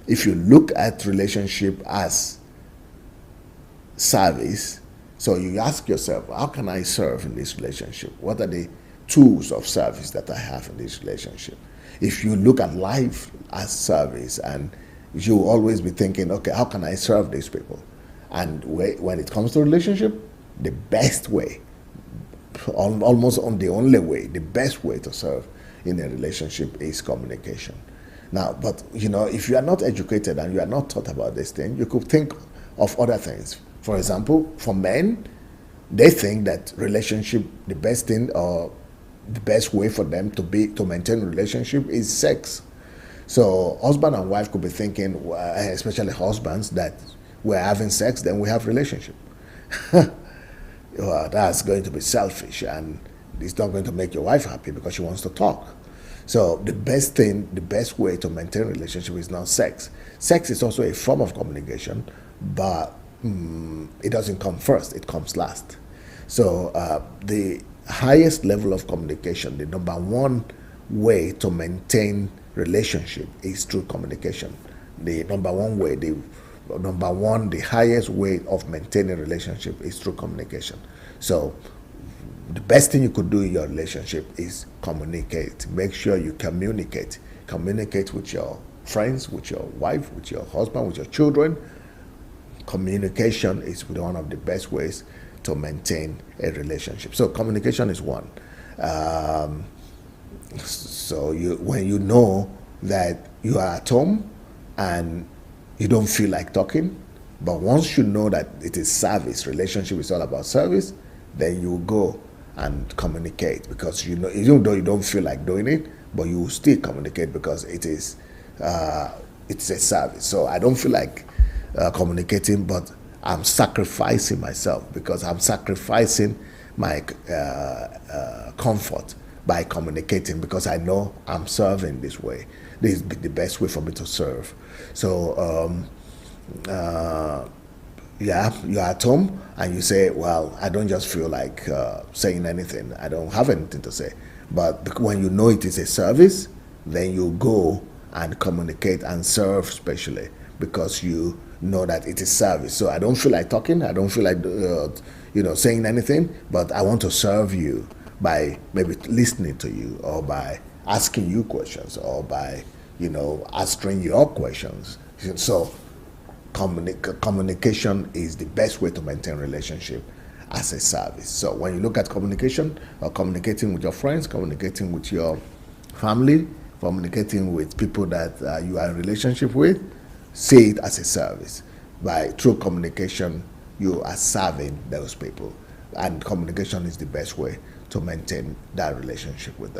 if you look at relationship as service, so you ask yourself, how can I serve in this relationship? What are the tools of service that I have in this relationship? If you look at life as service, and you will always be thinking, okay, how can I serve these people? And when it comes to relationship, the best way, almost on the only way, the best way to serve in a relationship is communication. Now, but if you are not educated and you are not taught about this thing, you could think of other things. For example, for men, they think that relationship, the best thing or the best way for them to maintain a relationship is sex. So husband and wife could be thinking, especially husbands, that we're having sex, then we have relationship. Well, that's going to be selfish, and it's not going to make your wife happy because she wants to talk. So the best way to maintain a relationship is not sex. Sex is also a form of communication, but it doesn't come first, it comes last. So the highest level of communication, the number one way to maintain relationship is through communication. The highest way of maintaining a relationship is through communication. So the best thing you could do in your relationship is communicate. Make sure you communicate. Communicate with your friends, with your wife, with your husband, with your children. Communication is one of the best ways to maintain a relationship. So communication is one. So when you know that you are at home and you don't feel like talking, but once you know that it is service, relationship is all about service, then you go and communicate, because even though you don't feel like doing it, but you will still communicate because it's a service. So I don't feel like communicating, but I'm sacrificing myself, because I'm sacrificing my comfort by communicating, because I know I'm serving this way. This is the best way for me to serve. So yeah, you're at home and you say, well, I don't just feel like saying anything. I don't have anything to say. But when you know it is a service, then you go and communicate and serve specially, because you know that it is service. So I don't feel like talking. I don't feel like saying anything, but I want to serve you by maybe listening to you, or by asking you questions, or by answering your questions. So communication is the best way to maintain relationship as a service. So when you look at communication, or communicating with your friends, communicating with your family, communicating with people that you are in relationship with, see it as a service. Through communication, you are serving those people, and communication is the best way to maintain that relationship with them.